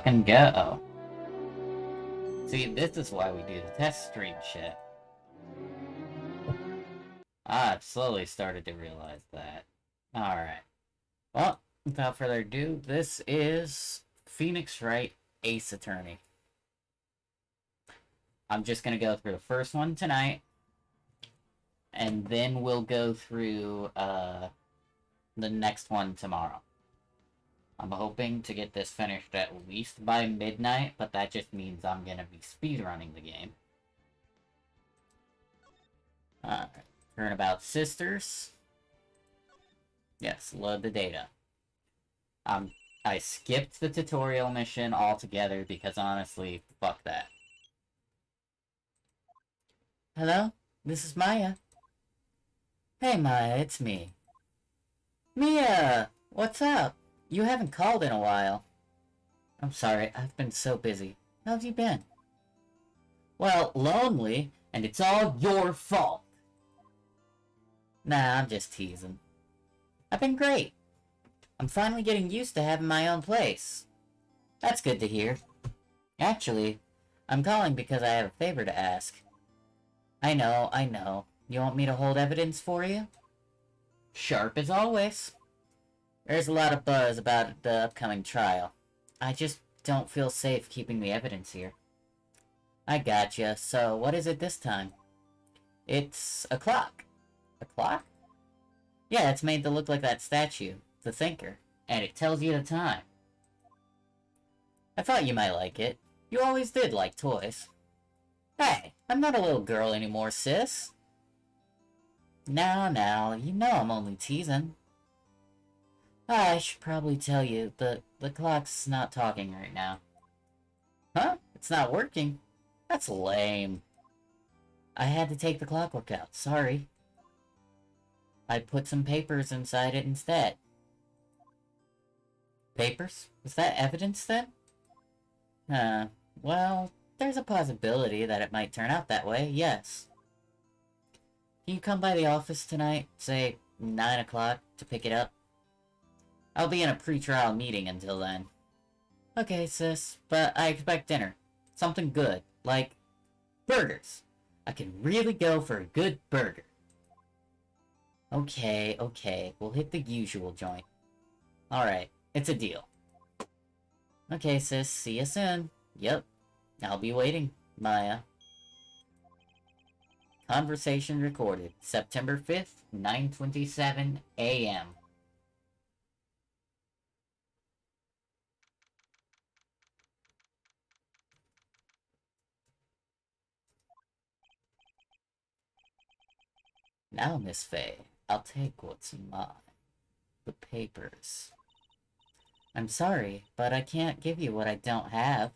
and go. See, this is why we do the test stream shit. I've slowly started to realize that. Alright. Well, without further ado, this is Phoenix Wright Ace Attorney. I'm just gonna go through the first one tonight, and then we'll go through the next one tomorrow. I'm hoping to get this finished at least by midnight, but that just means I'm gonna be speedrunning the game. Alright. Turnabout Sisters. Yes, load the data. I skipped the tutorial mission altogether because honestly, fuck that. Hello? This is Maya. Hey Maya, it's me. Mia! What's up? You haven't called in a while. I'm sorry, I've been so busy. How have you been? Well, lonely, and it's all your fault. Nah, I'm just teasing. I've been great. I'm finally getting used to having my own place. That's good to hear. Actually, I'm calling because I have a favor to ask. I know. You want me to hold evidence for you? Sharp as always. There's a lot of buzz about the upcoming trial. I just don't feel safe keeping the evidence here. I gotcha. So, what is it this time? It's a clock. A clock? Yeah, it's made to look like that statue, the Thinker, and it tells you the time. I thought you might like it. You always did like toys. Hey, I'm not a little girl anymore, sis. Now, you know I'm only teasing. I should probably tell you, the clock's not talking right now. Huh? It's not working? That's lame. I had to take the clockwork out, sorry. I put some papers inside it instead. Papers? Is that evidence then? Well, there's a possibility that it might turn out that way, yes. Can you come by the office tonight, say 9 o'clock, to pick it up? I'll be in a pre-trial meeting until then. Okay, sis, but I expect dinner. Something good, like burgers. I can really go for a good burger. Okay, we'll hit the usual joint. Alright, it's a deal. Okay, sis, see you soon. Yep, I'll be waiting, Maya. Conversation recorded, September 5th, 9:27 a.m. Now, Miss Fay, I'll take what's mine. The papers. I'm sorry, but I can't give you what I don't have.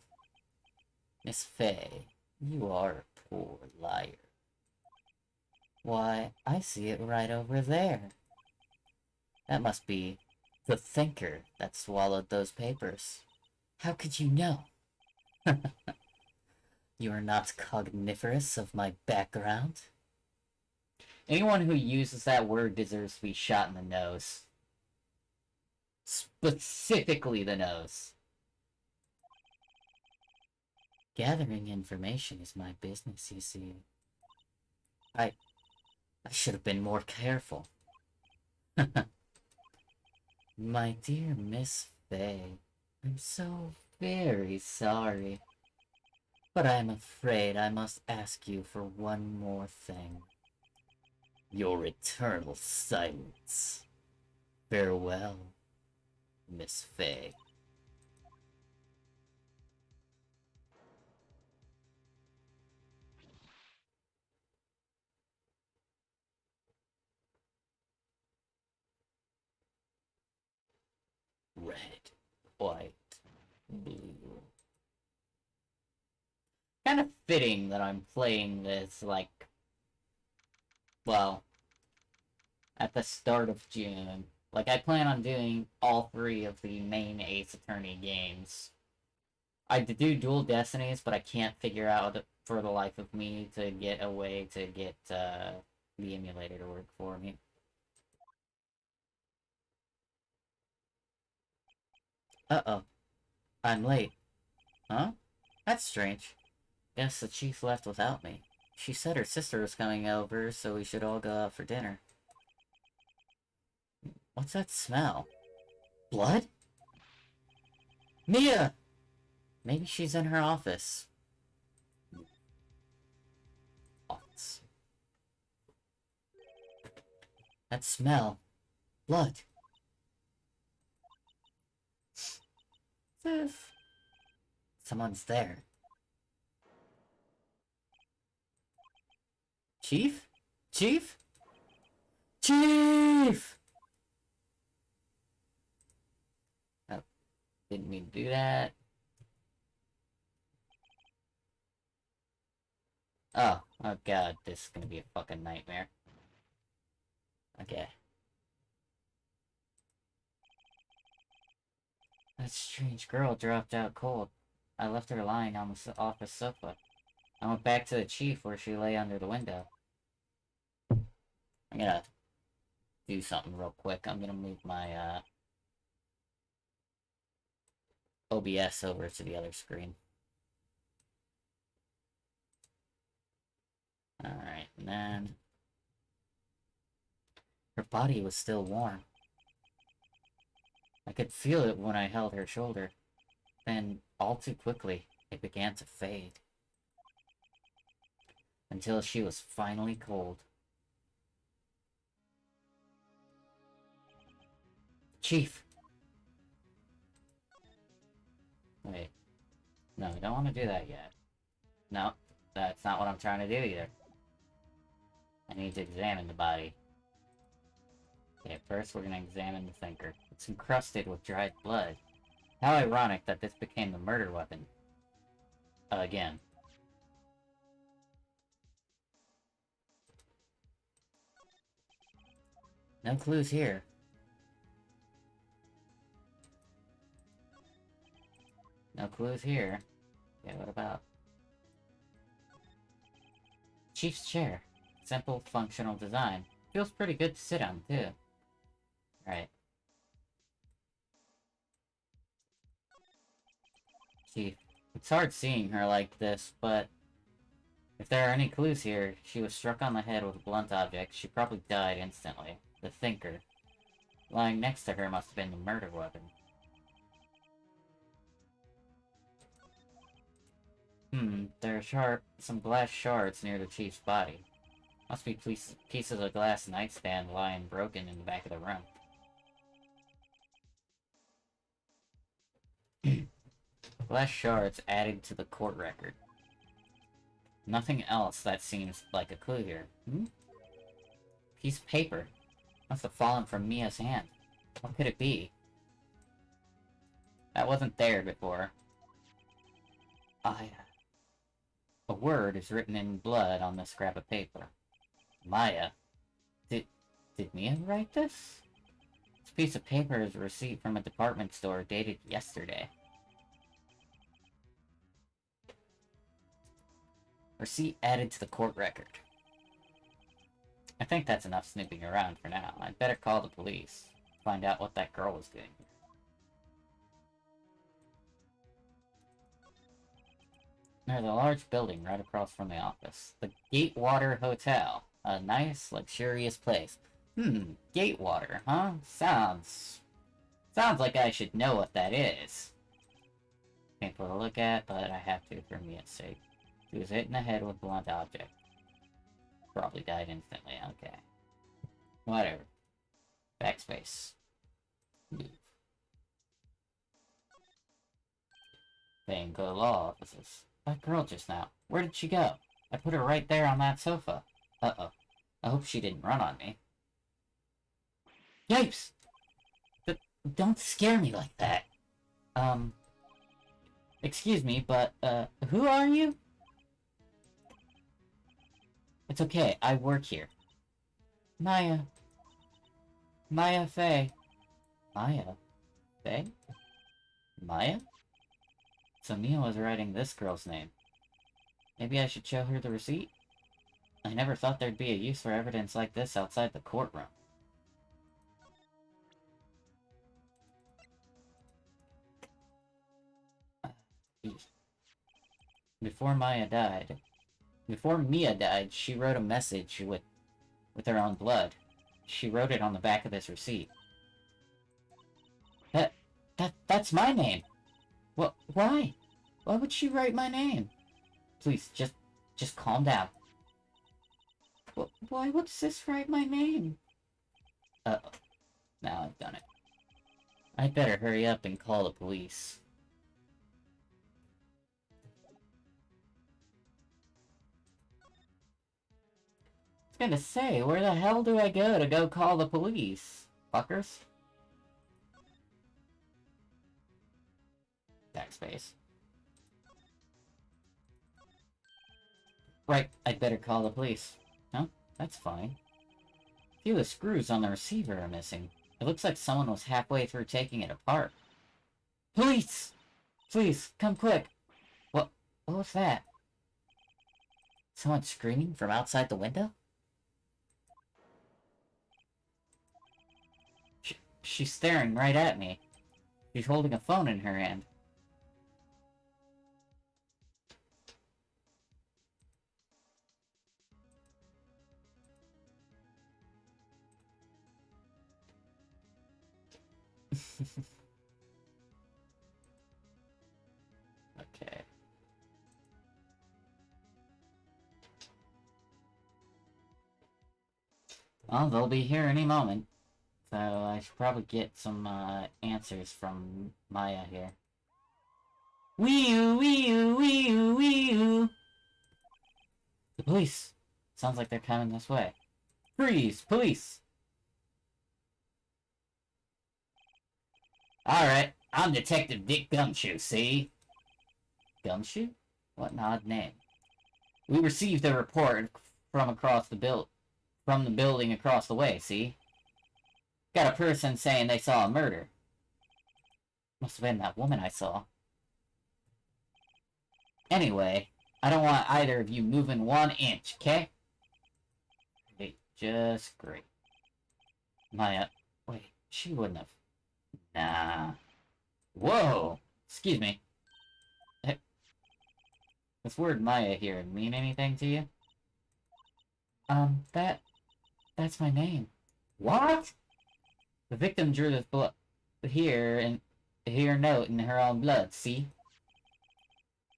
Miss Fay, you are a poor liar. Why, I see it right over there. That must be the Thinker that swallowed those papers. How could you know? You are not cogniferous of my background. Anyone who uses that word deserves to be shot in the nose. Specifically the nose. Gathering information is my business, you see. I should have been more careful. My dear Miss Fay, I'm so very sorry. But I'm afraid I must ask you for one more thing. Your eternal silence. Farewell, Miss Fay. Red, white, blue. Kind of fitting that I'm playing this, like, well, at the start of June. Like, I plan on doing all 3 of the main Ace Attorney games. I do dual destinies, but I can't figure out for the life of me to get a way to get the emulator to work for me. Uh-oh. I'm late. Huh? That's strange. Guess the chief left without me. She said her sister was coming over, so we should all go out for dinner. What's that smell? Blood? Mia! Maybe she's in her office. Office. That smell. Blood. Someone's there. Chief? Chief? Chief! Oh, didn't mean to do that. Oh god, this is gonna be a fucking nightmare. Okay. That strange girl dropped out cold. I left her lying on the office sofa. I went back to the chief where she lay under the window. I'm gonna do something real quick. I'm gonna move my OBS over to the other screen. Alright, and then... Her body was still warm. I could feel it when I held her shoulder. Then, all too quickly, it began to fade. Until she was finally cold. Chief! Wait. No, we don't want to do that yet. No, that's not what I'm trying to do either. I need to examine the body. Okay, first we're gonna examine the thinker. It's encrusted with dried blood. How ironic that this became the murder weapon. Again. No clues here. No clues here. Okay, what about... Chief's chair. Simple, functional design. Feels pretty good to sit on, too. Right. Chief. It's hard seeing her like this, but... If there are any clues here, she was struck on the head with a blunt object. She probably died instantly. The thinker. Lying next to her must have been the murder weapon. There are some glass shards near the chief's body. Must be pieces of glass nightstand lying broken in the back of the room. Glass shards added to the court record. Nothing else that seems like a clue here. Piece of paper. Must have fallen from Mia's hand. What could it be? That wasn't there before. A word is written in blood on this scrap of paper. Maya. Did Mia write this? This piece of paper is a receipt from a department store dated yesterday. Receipt added to the court record. I think that's enough snooping around for now. I'd better call the police. Find out what that girl was doing. There's a large building right across from the office. The Gatewater Hotel. A nice, luxurious place. Gatewater, huh? Sounds like I should know what that is. Painful to look at, but I have to for Mia's sake. She was hit in the head with a blunt object. Probably died instantly, okay. Whatever. Backspace. Move. Thank the law officers. That girl just now. Where did she go? I put her right there on that sofa. Uh-oh. I hope she didn't run on me. Yipes! Don't scare me like that. Excuse me, but, who are you? It's okay, I work here. Maya. Maya Fey. Maya? Fey? Maya? So Mia was writing this girl's name. Maybe I should show her the receipt? I never thought there'd be a use for evidence like this outside the courtroom. Before Maya died... Before Mia died, she wrote a message with her own blood. She wrote it on the back of his receipt. That's my name! What? Why? Why would she write my name? Please, just calm down. Why would Sis write my name? Uh-oh. Now I've done it. I'd better hurry up and call the police. I was gonna say, where the hell do I go to go call the police? Fuckers. Backspace. Right, I'd better call the police. No, that's fine. A few of the screws on the receiver are missing. It looks like someone was halfway through taking it apart. Police! Please, come quick! What was that? Someone screaming from outside the window? She's staring right at me. She's holding a phone in her hand. Okay. Well, they'll be here any moment. So I should probably get some answers from Maya here. Wee-oo, wee-oo, wee-oo, wee-oo! The police! Sounds like they're coming this way. Freeze! Police! Alright, I'm Detective Dick Gumshoe, see? Gumshoe? What an odd name. We received a report from the building across the way, see? Got a person saying they saw a murder. Must have been that woman I saw. Anyway, I don't want either of you moving 1 inch, okay? Wait, just great. Maya, wait, she wouldn't have. Nah. Whoa! Excuse me. This word Maya here mean anything to you? That's my name. What? The victim drew this blood here note in her own blood, see?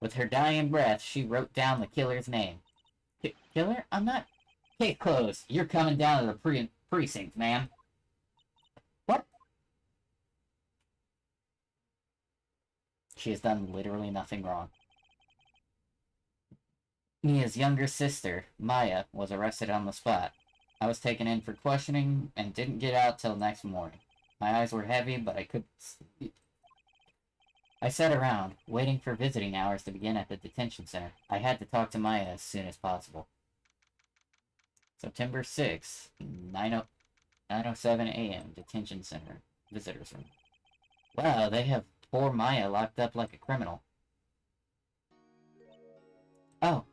With her dying breath, she wrote down the killer's name. Killer? I'm not... Case closed. You're coming down to the precinct, ma'am. What? She has done literally nothing wrong. Mia's younger sister, Maya, was arrested on the spot. I was taken in for questioning and didn't get out till next morning. My eyes were heavy, but I couldn't sleep. I sat around, waiting for visiting hours to begin at the detention center. I had to talk to Maya as soon as possible. September 6th, 9:07 a.m., detention center, visitors room. Wow, they have poor Maya locked up like a criminal. Oh,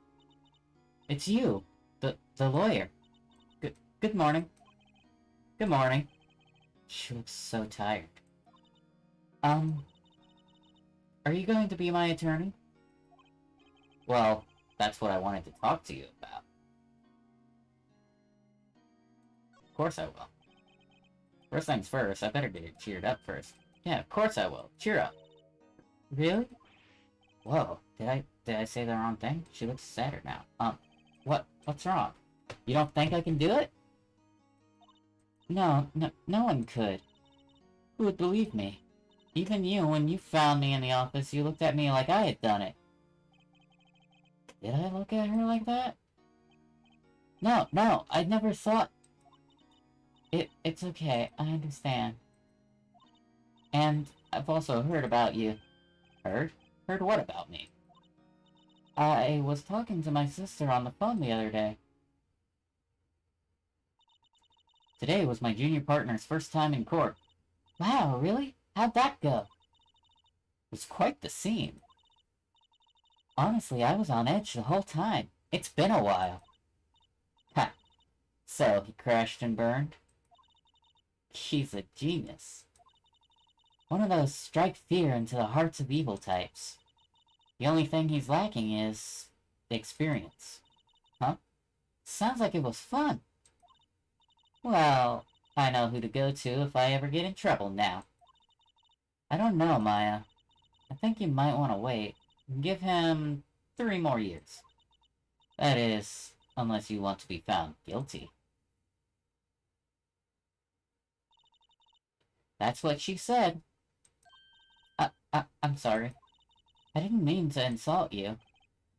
it's you, the lawyer. Good morning. Good morning. She looks so tired. Are you going to be my attorney? Well, that's what I wanted to talk to you about. Of course I will. First things first, I better get it cheered up first. Yeah, of course I will. Cheer up. Really? Whoa, did I say the wrong thing? She looks sadder now. What's wrong? You don't think I can do it? No one could. Who would believe me? Even you, when you found me in the office, you looked at me like I had done it. Did I look at her like that? No, I never thought... It's okay, I understand. And I've also heard about you. Heard? Heard what about me? I was talking to my sister on the phone the other day. Today was my junior partner's first time in court. Wow, really? How'd that go? It was quite the scene. Honestly, I was on edge the whole time. It's been a while. Ha! So, he crashed and burned? She's a genius. One of those strike fear into the hearts of evil types. The only thing he's lacking is experience. Huh? Sounds like it was fun. Well, I know who to go to if I ever get in trouble now. I don't know, Maya. I think you might want to wait. Give him 3 more years. That is, unless you want to be found guilty. That's what she said. I'm sorry. I didn't mean to insult you.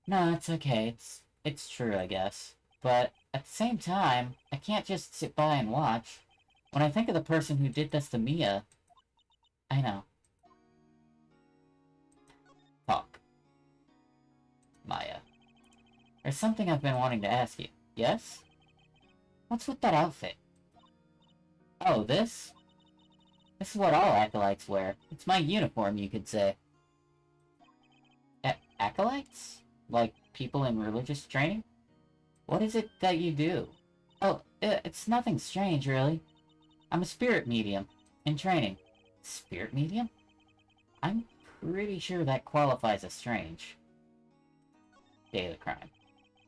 No, it's okay. It's true, I guess. But at the same time, I can't just sit by and watch. When I think of the person who did this to Mia, I know. Talk. Maya. There's something I've been wanting to ask you. Yes? What's with that outfit? Oh, this? This is what all acolytes wear. It's my uniform, you could say. Acolytes? Like people in religious training? What is it that you do? Oh, it's nothing strange, really. I'm a spirit medium. In training. Spirit medium? I'm pretty sure that qualifies as strange. Day of the crime.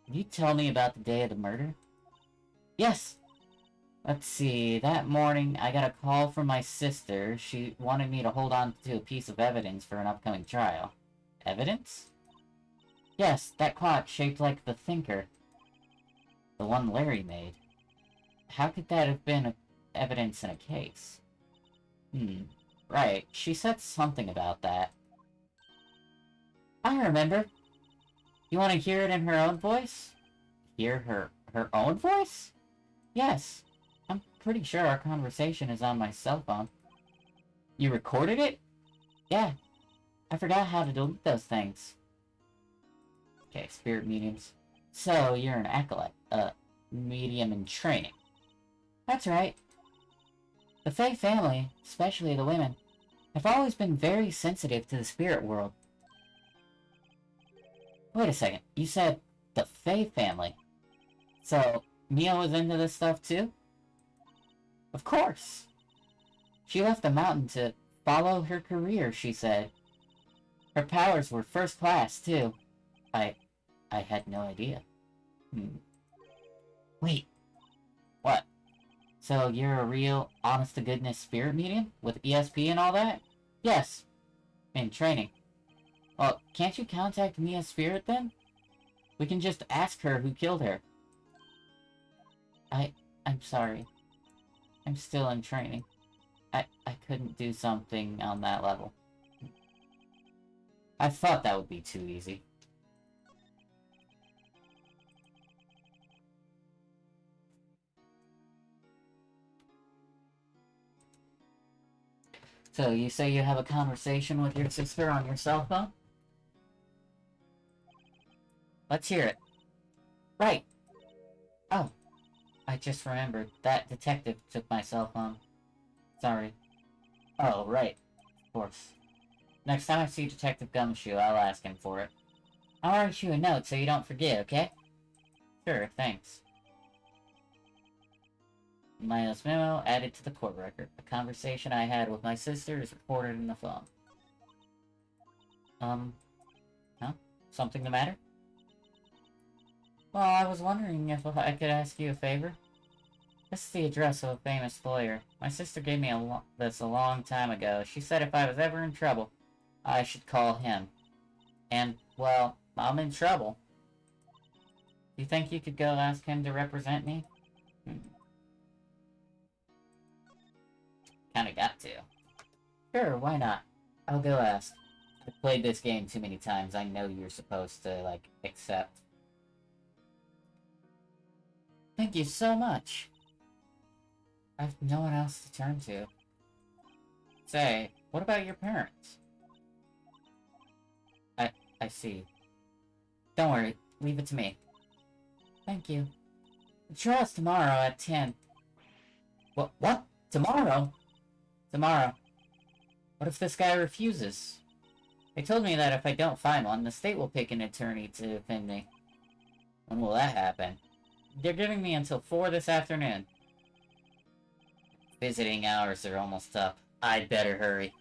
Can you tell me about the day of the murder? Yes! Let's see, that morning I got a call from my sister. She wanted me to hold on to a piece of evidence for an upcoming trial. Evidence? Yes, that clock shaped like the Thinker. The one Larry made. How could that have been evidence in a case? Right, she said something about that. I remember. You want to hear it in her own voice? Hear her own voice? Yes. I'm pretty sure our conversation is on my cell phone. You recorded it? Yeah. I forgot how to delete those things. Okay, spirit mediums. So, you're an acolyte. Medium in training. That's right. The Fae family, especially the women, have always been very sensitive to the spirit world. Wait a second, you said the Fae family. So, Mia was into this stuff too? Of course. She left the mountain to follow her career, she said. Her powers were first class, too. I had no idea. Wait. What? So you're a real, honest-to-goodness spirit medium? With ESP and all that? Yes. In training. Well, can't you contact Mia's spirit then? We can just ask her who killed her. I'm sorry. I'm still in training. I couldn't do something on that level. I thought that would be too easy. So, you say you have a conversation with your sister on your cell phone? Let's hear it. Right. Oh, I just remembered. That detective took my cell phone. Sorry. Oh, right. Of course. Next time I see Detective Gumshoe, I'll ask him for it. I'll write you a note so you don't forget, okay? Sure, thanks. Maya's memo added to the court record. A conversation I had with my sister is recorded in the phone. Huh? Something the matter? Well, I was wondering if I could ask you a favor. This is the address of a famous lawyer. My sister gave me this a long time ago. She said if I was ever in trouble, I should call him. And, well, I'm in trouble. Do you think you could go ask him to represent me? Kinda got to. Sure, why not? I'll go ask. I've played this game too many times. I know you're supposed to, like, accept. Thank you so much. I have no one else to turn to. Say, what about your parents? I see. Don't worry, leave it to me. Thank you. The trial's tomorrow at 10. What? Tomorrow? Tomorrow. What if this guy refuses? They told me that if I don't find one, the state will pick an attorney to defend me. When will that happen? They're giving me until 4 this afternoon. Visiting hours are almost up. I'd better hurry.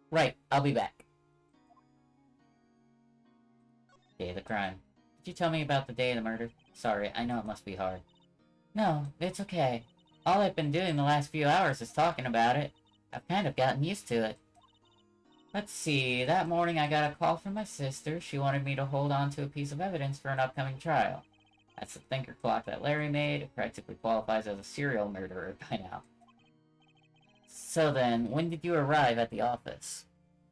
Right, I'll be back. Day of the crime. Did you tell me about the day of the murder? Sorry, I know it must be hard. No, it's okay. All I've been doing the last few hours is talking about it. I've kind of gotten used to it. Let's see, that morning I got a call from my sister. She wanted me to hold on to a piece of evidence for an upcoming trial. That's the thinker clock that Larry made. It practically qualifies as a serial murderer by now. So then, when did you arrive at the office?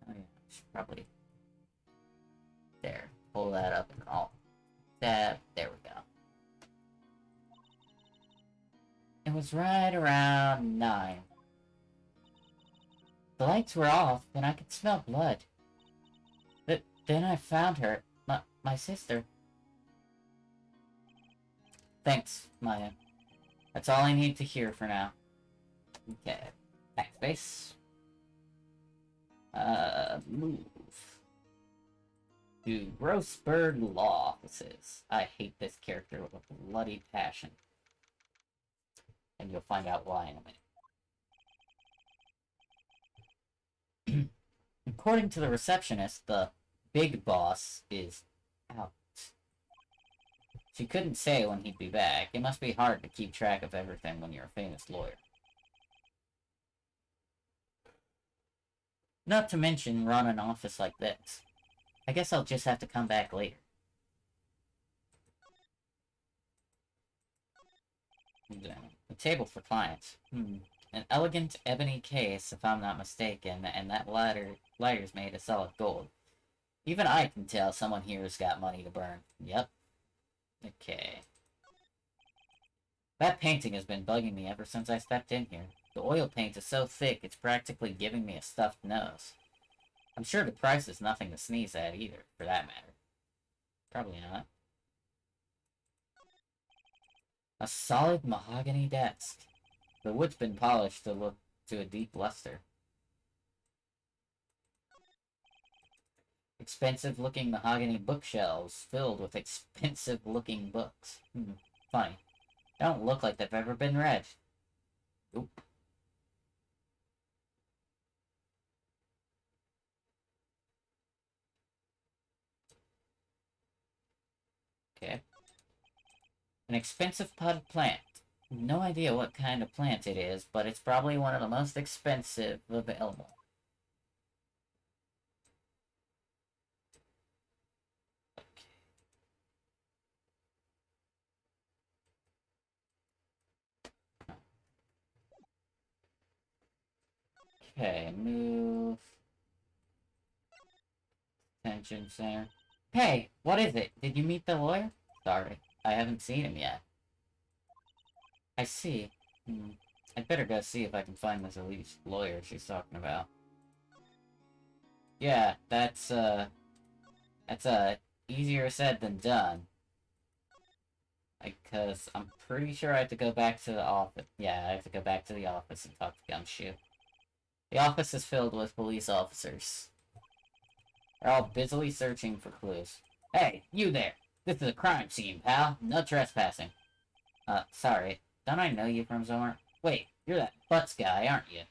Oh yeah, I should probably... There, pull that up and all. Tab, there we go. It was right around 9. The lights were off, and I could smell blood. But then I found her, my sister. Thanks, Maya. That's all I need to hear for now. Okay, backspace. Move. To Grossberg Law Offices. I hate this character with a bloody passion. And you'll find out why in a minute. According to the receptionist, the big boss is out. She couldn't say when he'd be back. It must be hard to keep track of everything when you're a famous lawyer. Not to mention run an office like this. I guess I'll just have to come back later. A table for clients. An elegant ebony case, if I'm not mistaken, and that lighter's made of solid gold. Even I can tell someone here's got money to burn. Yep. Okay. That painting has been bugging me ever since I stepped in here. The oil paint is so thick, it's practically giving me a stuffed nose. I'm sure the price is nothing to sneeze at either, for that matter. Probably not. A solid mahogany desk. The wood's been polished to look to a deep luster. Expensive-looking mahogany bookshelves filled with expensive-looking books. Funny. Don't look like they've ever been read. Oop. Okay. An expensive potted plant. No idea what kind of plant it is, but it's probably one of the most expensive available. Okay, move. Attention center. Hey, what is it? Did you meet the lawyer? Sorry, I haven't seen him yet. I see. I'd better go see if I can find this elite lawyer she's talking about. Yeah, that's easier said than done. Because I'm pretty sure I have to go back to the office. Yeah, I have to go back to the office and talk to Gumshoe. The office is filled with police officers. They're all busily searching for clues. Hey, you there! This is a crime scene, pal. No trespassing. Sorry. Don't I know you from somewhere? Wait, you're that Butts guy, aren't you?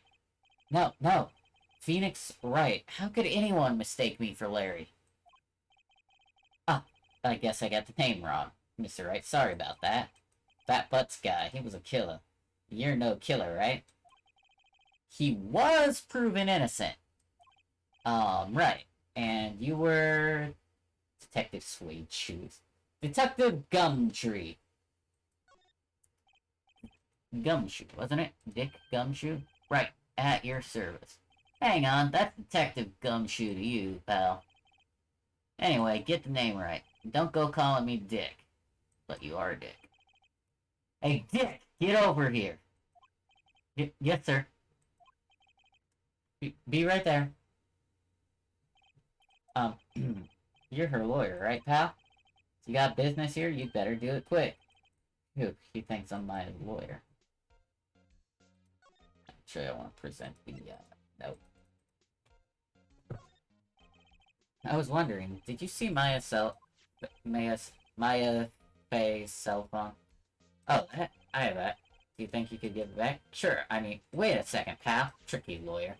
No. Phoenix Wright. How could anyone mistake me for Larry? Ah, I guess I got the name wrong. Mr. Wright, sorry about that. That Butts guy, he was a killer. You're no killer, right? He was proven innocent. Right. And you were... Detective Suede Shoes. Detective Gumtree. Gumshoe, wasn't it? Dick Gumshoe? Right, at your service. Hang on, that's Detective Gumshoe to you, pal. Anyway, get the name right. Don't go calling me Dick. But you are Dick. Hey, Dick, get over here. Yes, sir. Be right there. You're her lawyer, right, pal? If you got business here, you'd better do it quick. Who, he thinks I'm my lawyer. Actually, I want to present the, nope. I was wondering, did you see Maya Faye's cell phone? Oh, I have that. Do you think you could give it back? Sure, I mean, wait a second, pal. Tricky lawyer.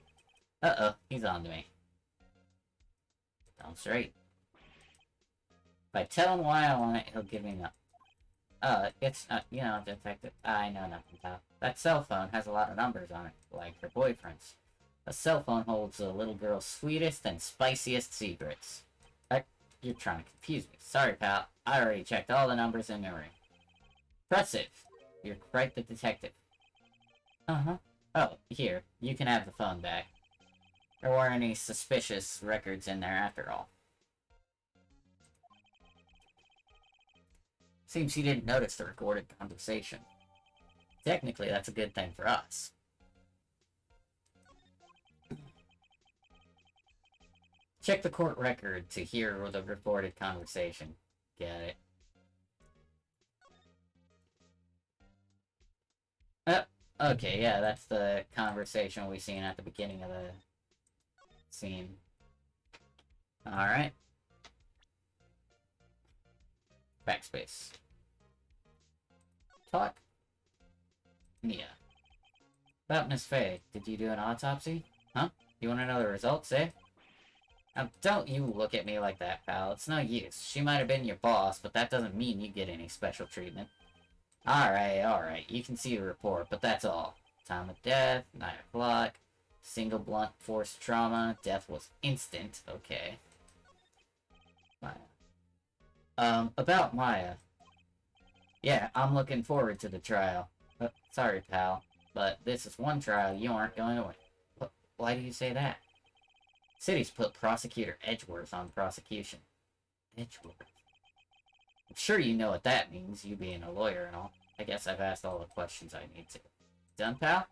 Uh-oh, he's on to me. Sounds straight. If I tell him why I want it, he'll give me no. It's, you know, detective. I know nothing about. That cell phone has a lot of numbers on it, like her boyfriend's. A cell phone holds a little girl's sweetest and spiciest secrets. You're trying to confuse me. Sorry, pal. I already checked all the numbers in memory. Impressive. You're quite the detective. Uh-huh. Oh, here. You can have the phone back. There weren't any suspicious records in there after all. Seems he didn't notice the recorded conversation. Technically, that's a good thing for us. Check the court record to hear the recorded conversation. Get it? Okay, yeah, that's the conversation we seen at the beginning of the scene. Alright. Backspace. Talk. Yeah. About Miss Faye, did you do an autopsy? Huh? You want to know the results, eh? Now, don't you look at me like that, pal. It's no use. She might have been your boss, but that doesn't mean you get any special treatment. Alright. You can see the report, but that's all. Time of death, 9 o'clock. Single blunt force trauma. Death was instant. Okay. Maya. About Maya. Yeah, I'm looking forward to the trial. Sorry, pal, but this is one trial you aren't going to win. Why do you say that? City's put Prosecutor Edgeworth on prosecution. Edgeworth? I'm sure you know what that means, you being a lawyer and all. I guess I've asked all the questions I need to. Done, pal?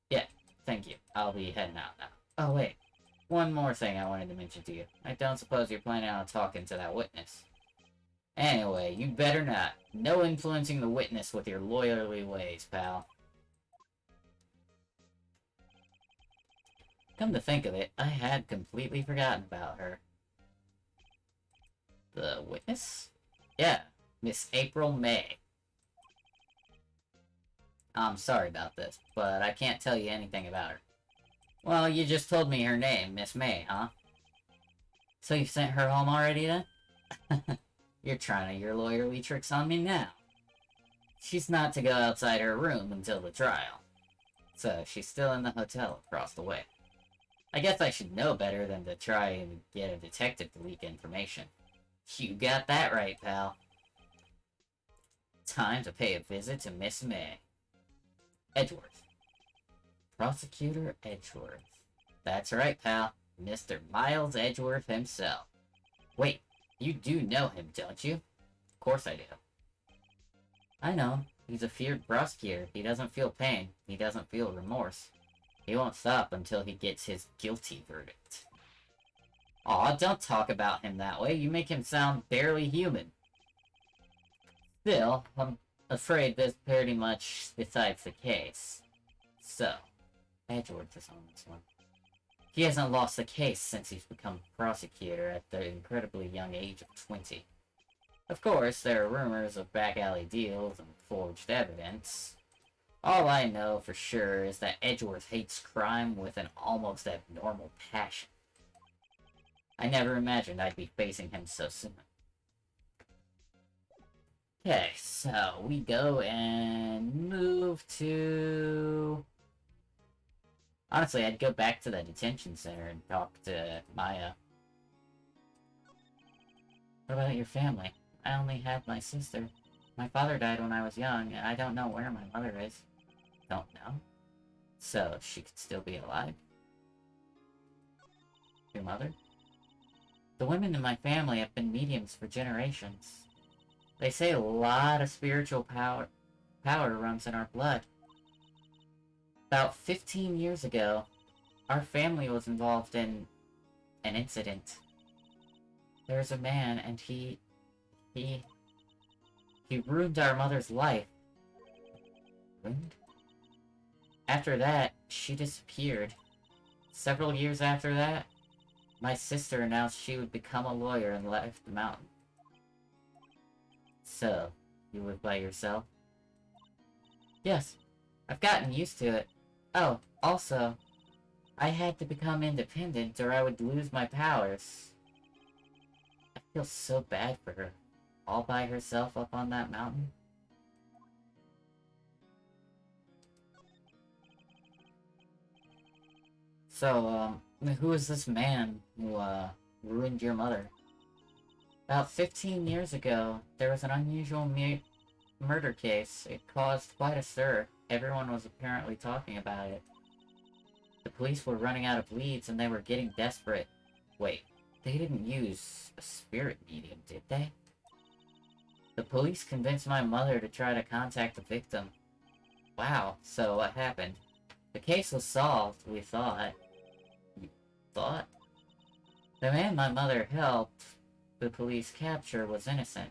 Yeah, thank you. I'll be heading out now. Oh, wait. One more thing I wanted to mention to you. I don't suppose you're planning on talking to that witness. Anyway, you better not. No influencing the witness with your lawyerly ways, pal. Come to think of it, I had completely forgotten about her. The witness? Yeah, Miss April May. I'm sorry about this, but I can't tell you anything about her. Well, you just told me her name, Miss May, huh? So you sent her home already, then? You're trying your lawyerly tricks on me now. She's not to go outside her room until the trial. So, she's still in the hotel across the way. I guess I should know better than to try and get a detective to leak information. You got that right, pal. Time to pay a visit to Miss May. Edgeworth. Prosecutor Edgeworth. That's right, pal. Mr. Miles Edgeworth himself. Wait, you do know him, don't you? Of course I do. I know. He's a feared prosecutor. He doesn't feel pain. He doesn't feel remorse. He won't stop until he gets his guilty verdict. Aw, don't talk about him that way. You make him sound barely human. Still, I'm afraid this pretty much decides the case. So, Edgeworth is on this one. He hasn't lost the case since he's become prosecutor at the incredibly young age of 20. Of course, there are rumors of back-alley deals and forged evidence. All I know for sure is that Edgeworth hates crime with an almost abnormal passion. I never imagined I'd be facing him so soon. Okay, so we go and move to... Honestly, I'd go back to the detention center and talk to Maya. What about your family? I only have my sister. My father died when I was young, and I don't know where my mother is. Don't know? So, she could still be alive? Your mother? The women in my family have been mediums for generations. They say a lot of spiritual power runs in our blood. About 15 years ago, our family was involved in an incident. There was a man, and he ruined our mother's life. Ruined? After that, she disappeared. Several years after that, my sister announced she would become a lawyer and left the mountain. So, you live by yourself? Yes, I've gotten used to it. Oh, also, I had to become independent or I would lose my powers. Feels so bad for her. All by herself up on that mountain. So, who is this man who, ruined your mother? About 15 years ago, there was an unusual murder case. It caused quite a stir. Everyone was apparently talking about it. The police were running out of leads and they were getting desperate. Wait, they didn't use a spirit medium, did they? The police convinced my mother to try to contact the victim. Wow, so what happened? The case was solved, we thought. You thought? The man my mother helped the police capture was innocent.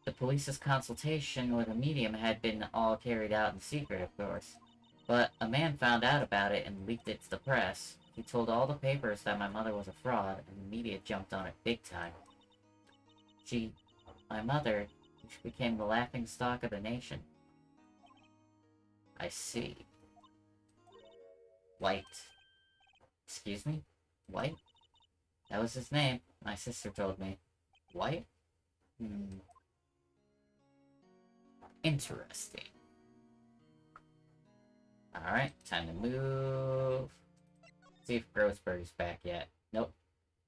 The police's consultation with a medium had been all carried out in secret, of course. But a man found out about it and leaked it to the press. He told all the papers that my mother was a fraud, and the media jumped on it big time. My mother, she became the laughingstock of the nation. I see. White. Excuse me? White? That was his name. My sister told me. White? Interesting. Alright, time to move. See if Grossberg is back yet. Nope.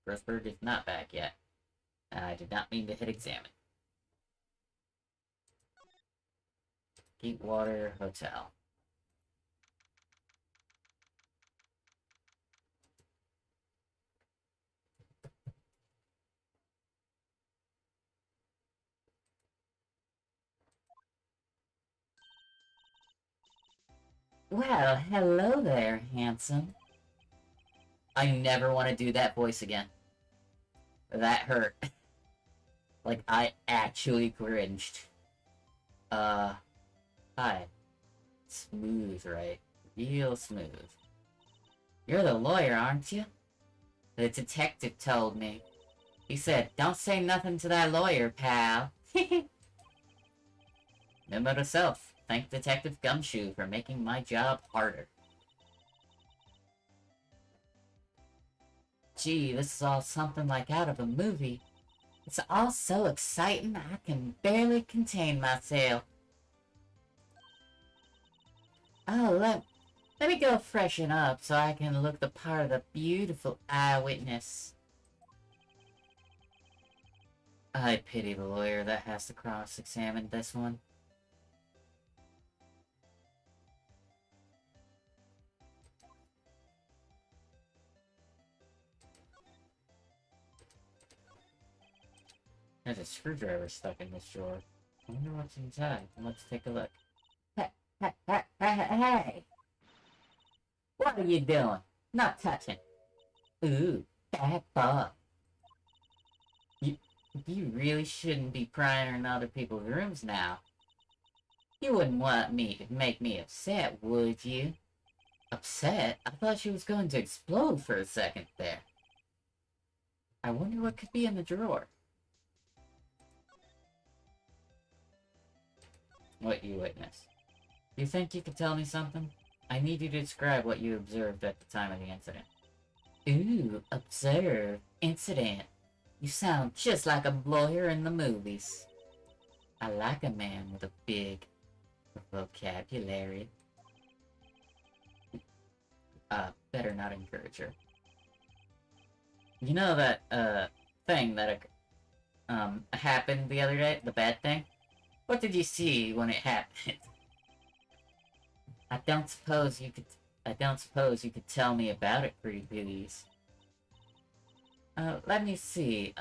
Grossberg is not back yet. I did not mean to hit examine. Deepwater Hotel. Well, hello there, handsome. I never want to do that voice again. That hurt. Like, I actually cringed. Hi. Smooth, right? Real smooth. You're the lawyer, aren't you? The detective told me. He said, don't say nothing to that lawyer, pal. Memo to self. Thank Detective Gumshoe for making my job harder. Gee, this is all something like out of a movie. It's all so exciting, I can barely contain myself. Oh, let me go freshen up so I can look the part of the beautiful eyewitness. I pity the lawyer that has to cross-examine this one. There's a screwdriver stuck in this drawer. I wonder what's inside. Let's take a look. Hey! What are you doing? Not touching. Ooh, bad boy. You really shouldn't be prying in other people's rooms now. You wouldn't want me to make me upset, would you? Upset? I thought she was going to explode for a second there. I wonder what could be in the drawer. What you witnessed. You think you could tell me something? I need you to describe what you observed at the time of the incident. Ooh, observe. Incident. You sound just like a lawyer in the movies. I like a man with a big vocabulary. Better not encourage her. You know that, thing that, happened the other day? The bad thing? What did you see when it happened? I don't suppose you could tell me about it, pretty please. Let me see.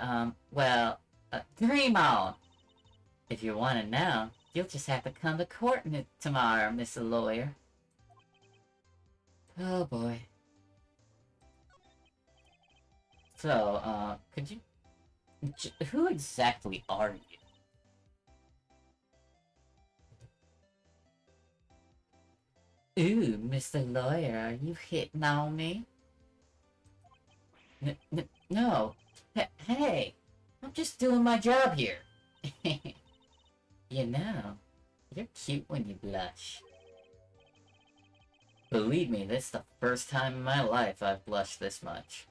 Well, dream on. If you want to know, you'll just have to come to court tomorrow, Mr. Lawyer. Oh boy. So, could you... Who exactly are you? Ooh, Mr. Lawyer, are you hitting on me? No. Hey, I'm just doing my job here. You know, you're cute when you blush. Believe me, this is the first time in my life I've blushed this much.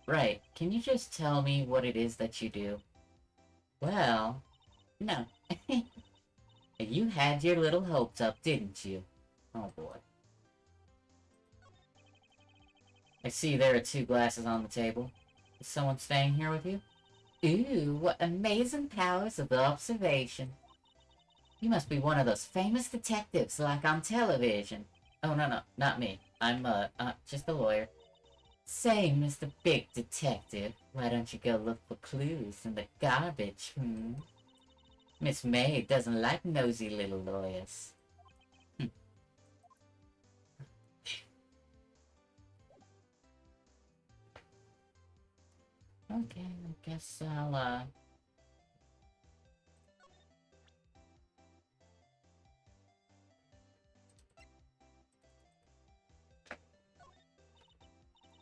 Right, can you just tell me what it is that you do? Well, no. You had your little hopes up, didn't you? Oh boy. I see there are 2 glasses on the table. Is someone staying here with you? Ooh, what amazing powers of observation. You must be one of those famous detectives like on television. Oh, no, not me. I'm, just a lawyer. Say, Mr. Big Detective, why don't you go look for clues in the garbage, Miss May doesn't like nosy little lawyers. Okay, I guess I'll,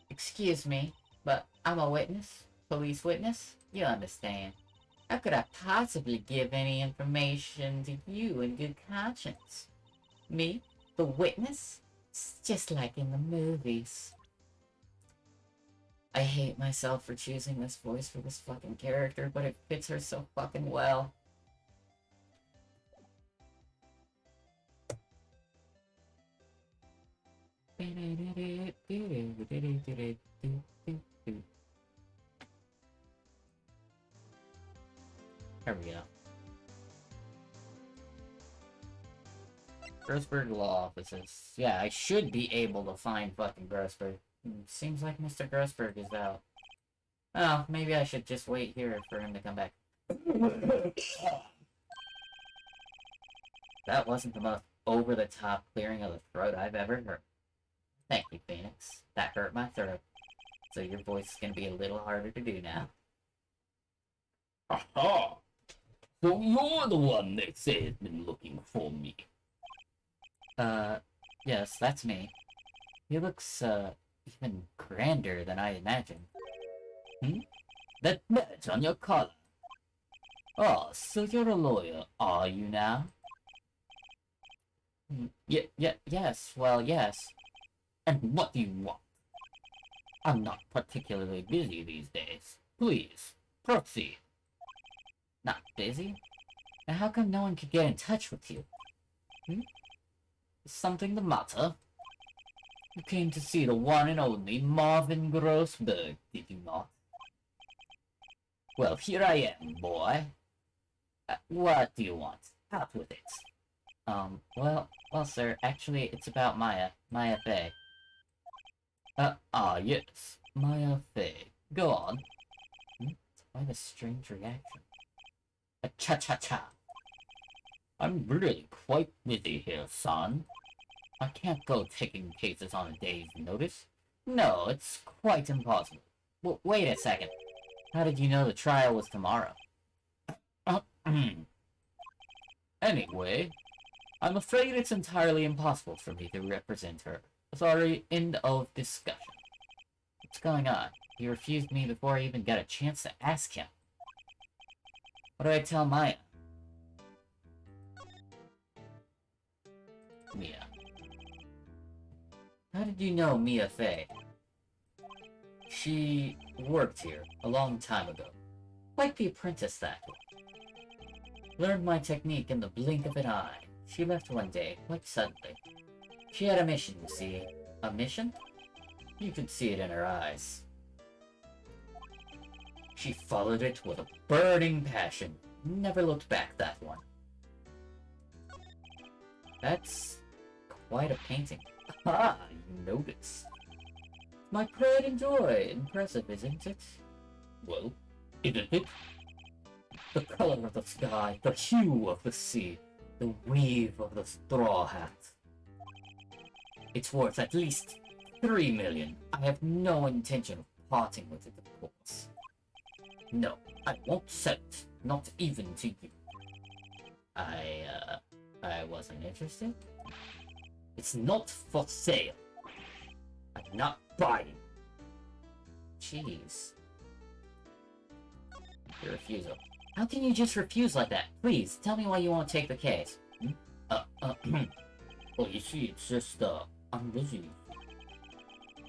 Excuse me, but I'm a witness. Police witness? You understand. How could I possibly give any information to you in good conscience? Me? The witness? It's just like in the movies. I hate myself for choosing this voice for this fucking character, but it fits her so fucking well. There we go. Grossberg Law Offices. Yeah, I should be able to find fucking Grossberg. Seems like Mr. Grossberg is out. Oh, maybe I should just wait here for him to come back. That wasn't the most over-the-top clearing of the throat I've ever heard. Thank you, Phoenix. That hurt my throat. So your voice is gonna be a little harder to do now. Aha! So you're the one they say has been looking for me. Yes, that's me. He looks, even grander than I imagined. That badge on your collar. Oh, so you're a lawyer, are you now? Yes, well, yes. And what do you want? I'm not particularly busy these days. Please, proceed. Not busy? Now how come no one could get in touch with you? Is something the matter? You came to see the one and only Marvin Grossberg, did you not? Well, here I am, boy. What do you want? Out with it. Well, sir, actually, it's about Maya Fey. Yes, Maya Fey. Go on. Quite a strange reaction. Cha-cha-cha. I'm really quite busy here, son. I can't go taking cases on a day's notice. No, it's quite impossible. Wait a second. How did you know the trial was tomorrow? Anyway, I'm afraid it's entirely impossible for me to represent her. Sorry, end of discussion. What's going on? He refused me before I even got a chance to ask him. What do I tell Maya? Mia. How did you know Mia Fey? She worked here a long time ago. Like the apprentice that way. Learned my technique in the blink of an eye. She left one day, quite suddenly. She had a mission, you see. A mission? You could see it in her eyes. She followed it with a burning passion. Never looked back, that one. That's quite a painting. Ah, you noticed. My pride and joy. Impressive, isn't it? Well, isn't it? The color of the sky, the hue of the sea, the weave of the straw hat. It's worth at least 3 million. I have no intention of parting with it, of course. No, I won't sell it. Not even to you. I wasn't interested. It's not for sale. I'm not buying. Jeez. Your refusal. How can you just refuse like that? Please, tell me why you won't take the case. Well, you see, it's just, I'm busy.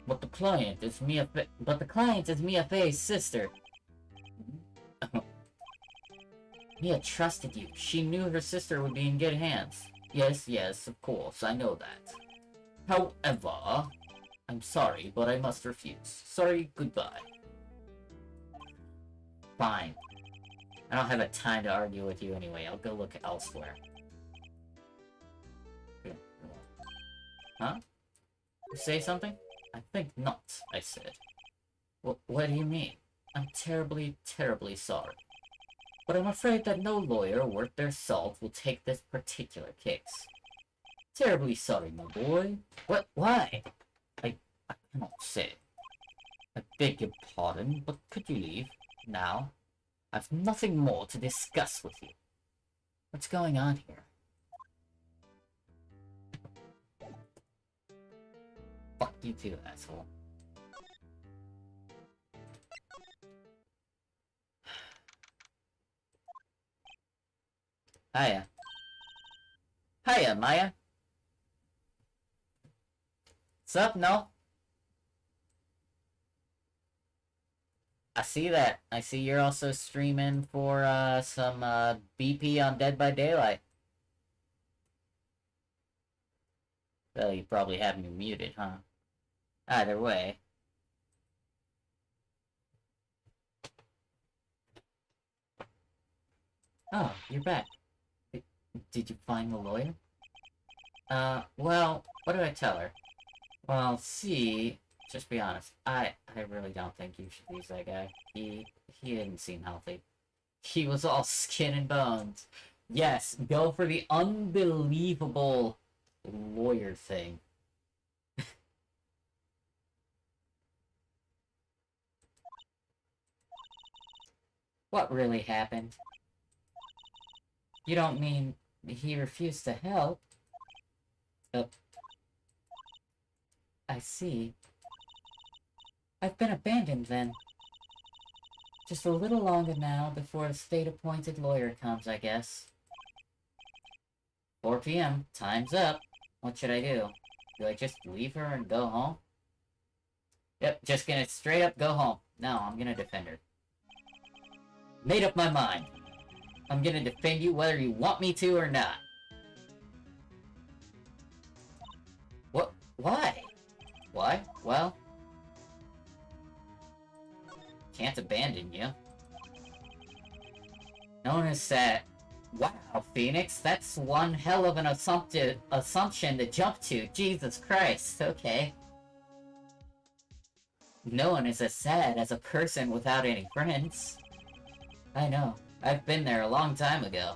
But the client is Mia Fey's sister. Mia trusted you. She knew her sister would be in good hands. Yes, yes, of course, I know that. However, I'm sorry, but I must refuse. Sorry, goodbye. Fine. I don't have a time to argue with you anyway. I'll go look elsewhere. Huh? Say something? I think not, I said. What do you mean? I'm terribly, terribly sorry. But I'm afraid that no lawyer worth their salt will take this particular case. Terribly sorry, my boy. What? Why? I cannot say. I beg your pardon, but could you leave? Now? I've nothing more to discuss with you. What's going on here? Fuck you too, asshole. Hiya. Hiya, Maya. What's up, no? I see that. I see you're also streaming for, some, BP on Dead by Daylight. Well, you probably have me muted, huh? Either way. Oh, you're back. Did you find the lawyer? Well, what did I tell her? Well, see, just be honest. I really don't think you should use that guy. He didn't seem healthy. He was all skin and bones. Yes, go for the unbelievable lawyer thing. What really happened? You don't mean he refused to help? I see. I've been abandoned then. Just a little longer now before a state-appointed lawyer comes, I guess. 4 p.m. Time's up. What should I do? Do I just leave her and go home? Yep, just gonna straight up go home. No, I'm gonna defend her. Made up my mind. I'm gonna defend you whether you want me to or not. What? Why? Why? Well... can't abandon you. Known as that... Wow, Phoenix, that's one hell of an assumption to jump to. Jesus Christ, okay. No one is as sad as a person without any friends. I know. I've been there a long time ago.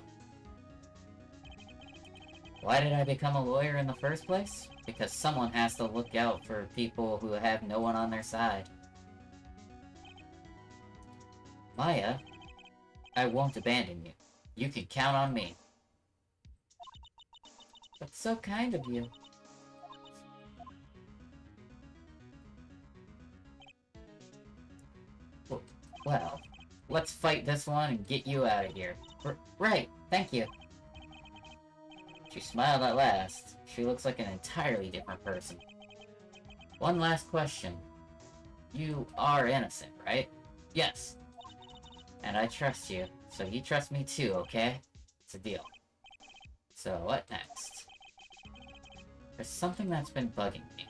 Why did I become a lawyer in the first place? Because someone has to look out for people who have no one on their side. Maya, I won't abandon you. You can count on me. That's so kind of you. Well, let's fight this one and get you out of here. Right, thank you. She smiled at last. She looks like an entirely different person. One last question. You are innocent, right? Yes. And I trust you, so you trust me too, okay? It's a deal. So, what next? There's something that's been bugging me.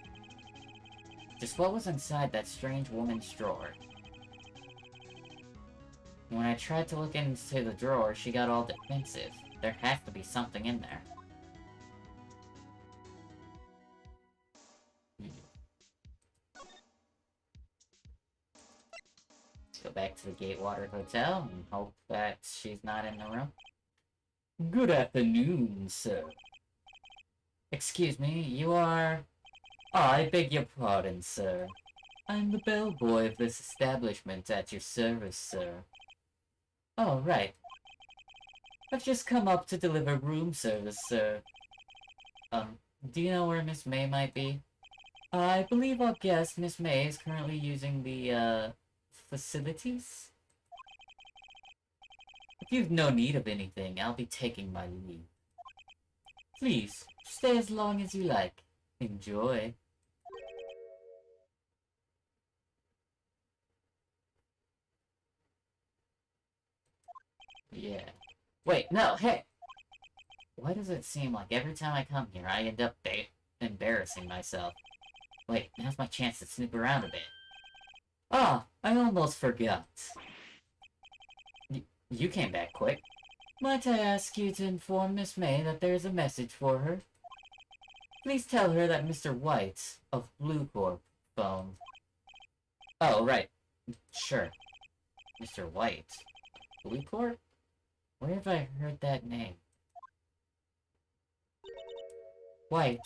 Just what was inside that strange woman's drawer? When I tried to look into the drawer, she got all defensive. There has to be something in there. Go back to the Gatewater Hotel and hope that she's not in the room. Good afternoon, sir. Excuse me, you are... Oh, I beg your pardon, sir. I'm the bellboy of this establishment at your service, sir. Oh, right. I've just come up to deliver room service, sir. Do you know where Miss May might be? I believe our guest, Miss May, is currently using the, facilities? If you've no need of anything, I'll be taking my leave. Please, stay as long as you like. Enjoy. Yeah. Wait, no, hey! Why does it seem like every time I come here, I end up embarrassing myself? Wait, now's my chance to snoop around a bit. Ah, I almost forgot. You came back quick. Might I ask you to inform Miss May that there's a message for her? Please tell her that Mr. White of Blue Corp phoned. Oh, right. Sure. Mr. White. Blue Corp? Where have I heard that name? White.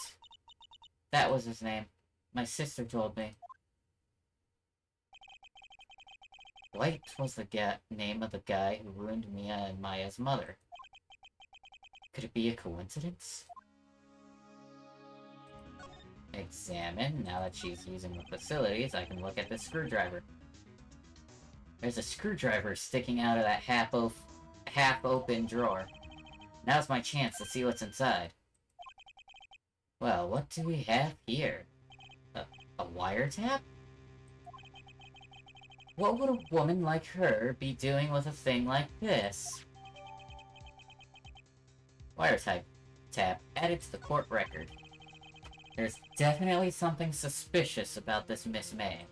That was his name. My sister told me. White was the name of the guy who ruined Mia and Maya's mother. Could it be a coincidence? Examine. Now that she's using the facilities, I can look at the screwdriver. There's a screwdriver sticking out of that half-open drawer. Now's my chance to see what's inside. Well, what do we have here? A wiretap? What would a woman like her be doing with a thing like this? Wiretap added to the court record. There's definitely something suspicious about this Miss May.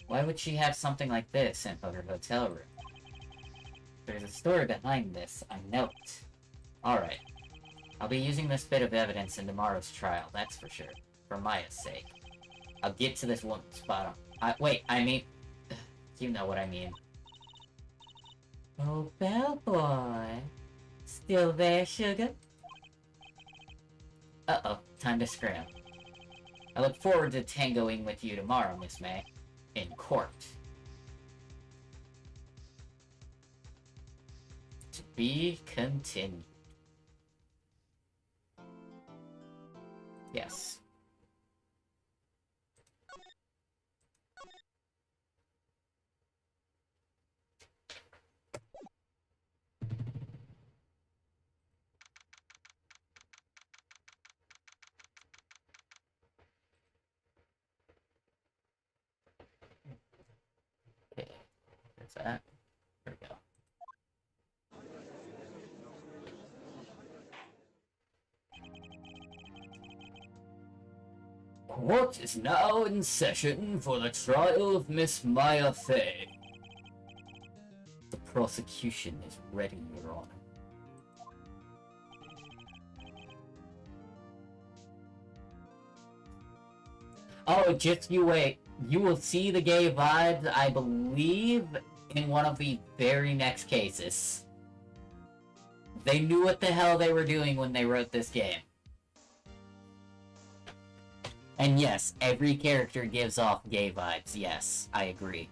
Why would she have something like this in her hotel room? There's a story behind this, I know it. Alright. I'll be using this bit of evidence in tomorrow's trial, that's for sure. For Maya's sake. I'll get to this one spot on... I mean... You know what I mean. Oh, bellboy. Still there, sugar? Uh-oh, time to scram. I look forward to tangoing with you tomorrow, Miss May. In court. To be continued. Yes. Okay, there's that. There we go. Court is now in session for the trial of Miss Maya Fey. The prosecution is ready, Your Honor. Oh, just you wait. You will see the gay vibes, I believe, in one of the very next cases. They knew what the hell they were doing when they wrote this game. And yes, every character gives off gay vibes. Yes, I agree.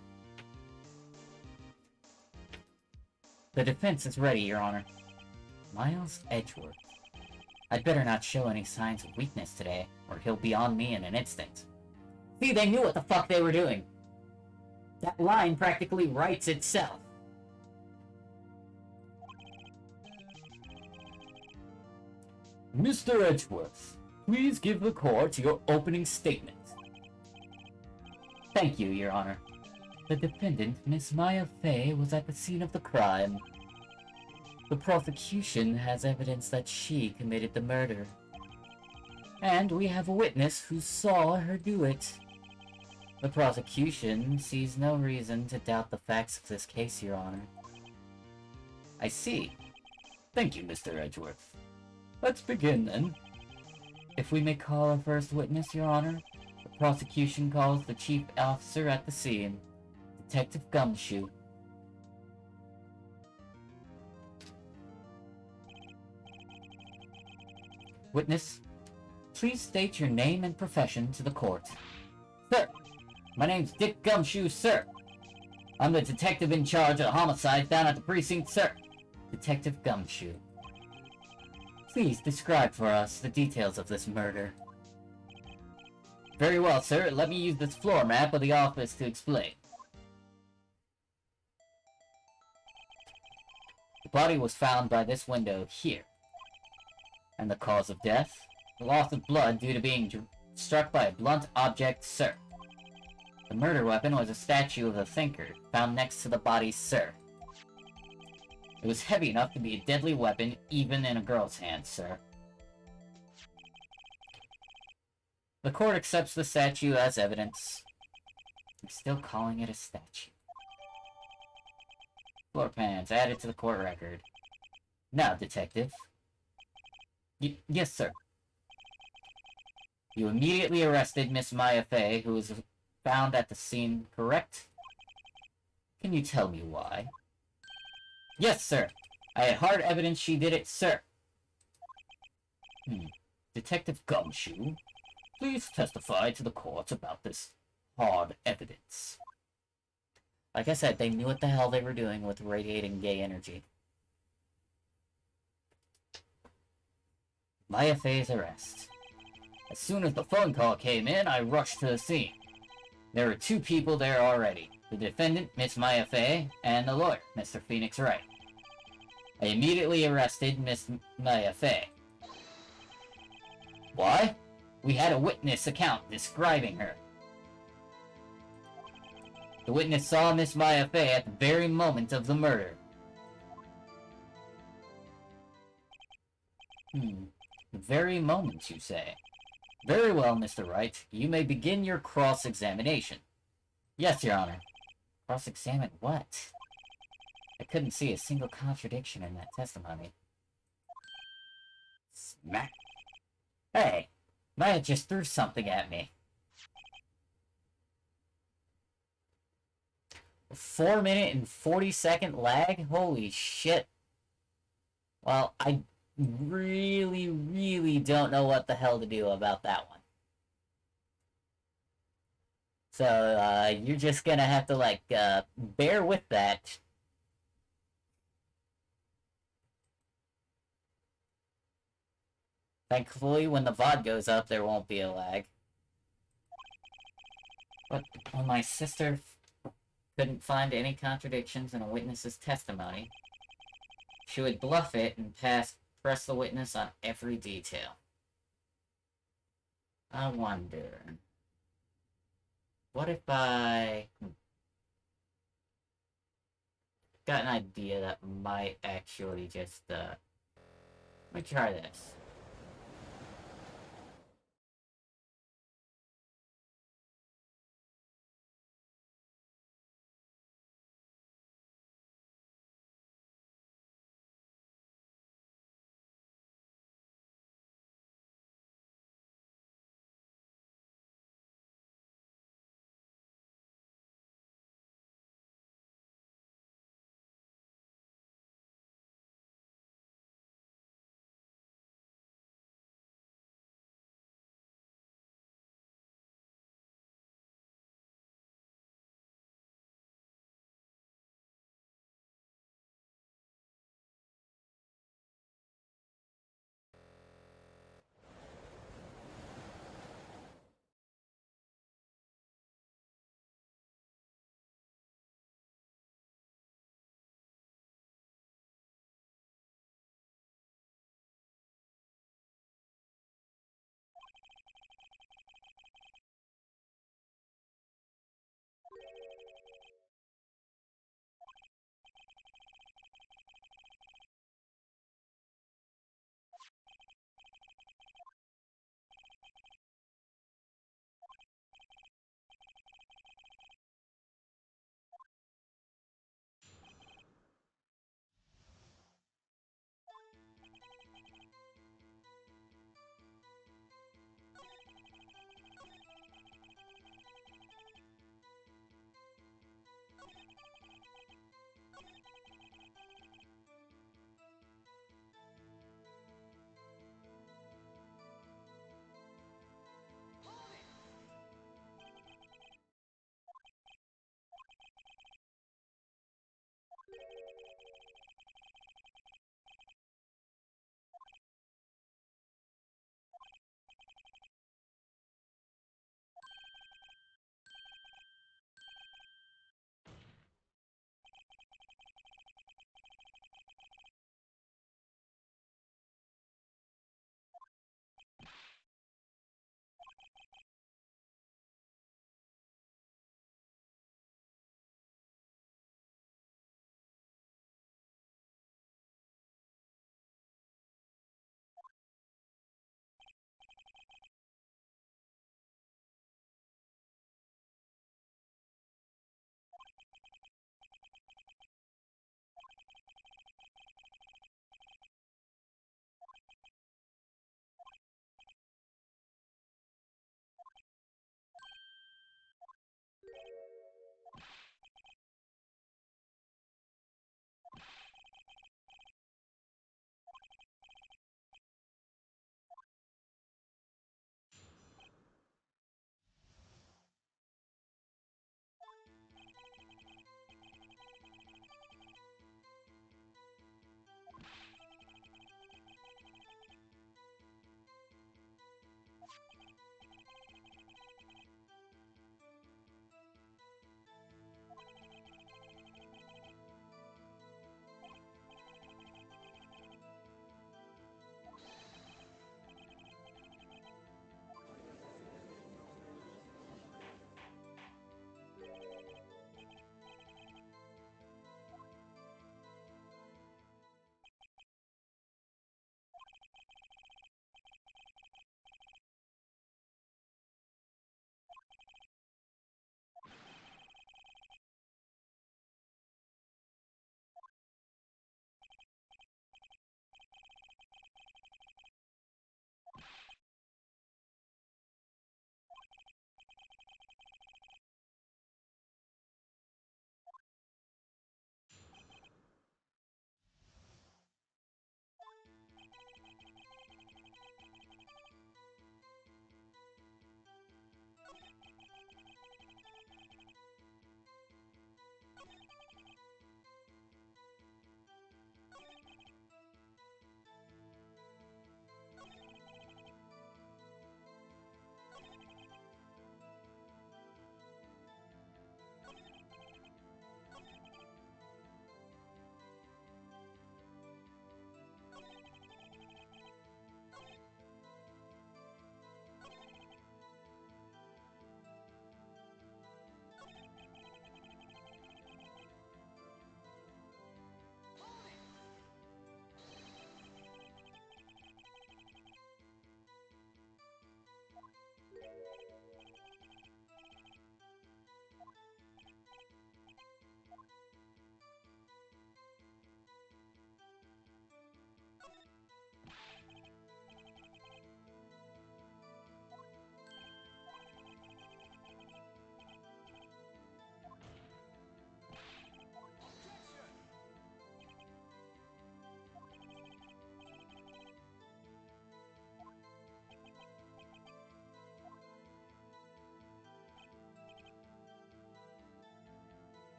The defense is ready, Your Honor. Miles Edgeworth. I'd better not show any signs of weakness today, or he'll be on me in an instant. See, they knew what the fuck they were doing. That line practically writes itself. Mr. Edgeworth, please give the court your opening statement. Thank you, Your Honor. The defendant, Miss Maya Fey, was at the scene of the crime. The prosecution has evidence that she committed the murder. And we have a witness who saw her do it. The prosecution sees no reason to doubt the facts of this case, Your Honor. I see. Thank you, Mr. Edgeworth. Let's begin, then. If we may call our first witness, Your Honor, the prosecution calls the chief officer at the scene, Detective Gumshoe. Witness, please state your name and profession to the court. Sir, my name's Dick Gumshoe, sir. I'm the detective in charge of the homicides down at the precinct, sir. Detective Gumshoe. Please describe for us the details of this murder. Very well, sir. Let me use this floor map of the office to explain. The body was found by this window here. And the cause of death? Loss of blood due to being struck by a blunt object, sir. The murder weapon was a statue of the thinker, found next to the body, sir. It was heavy enough to be a deadly weapon, even in a girl's hands, sir. The court accepts the statue as evidence. I'm still calling it a statue. Floor pans added to the court record. Now, detective. Yes, sir. You immediately arrested Miss Maya Fey, who was found at the scene, correct? Can you tell me why? Yes, sir. I had hard evidence she did it, sir. Detective Gumshoe, please testify to the court about this hard evidence. Like I said, they knew what the hell they were doing with radiating gay energy. Maya Fey's arrest. As soon as the phone call came in, I rushed to the scene. There were two people there already. The defendant, Miss Maya Fey, and the lawyer, Mr. Phoenix Wright. I immediately arrested Miss Maya Fey. Why? We had a witness account describing her. The witness saw Miss Maya Fey at the very moment of the murder. The very moment, you say? Very well, Mr. Wright. You may begin your cross-examination. Yes, Your Honor. Cross-examine what? I couldn't see a single contradiction in that testimony. Smack. Hey, Maya just threw something at me. 4-minute and 40-second lag? Holy shit. Well, I really don't know what the hell to do about that one. So, you're just gonna have to, like, bear with that. Thankfully, when the VOD goes up, there won't be a lag. But when my sister couldn't find any contradictions in a witness's testimony, she would bluff it and press the witness on every detail. I wonder... what if I... got an idea that might actually just, let me try this.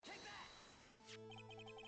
Take that!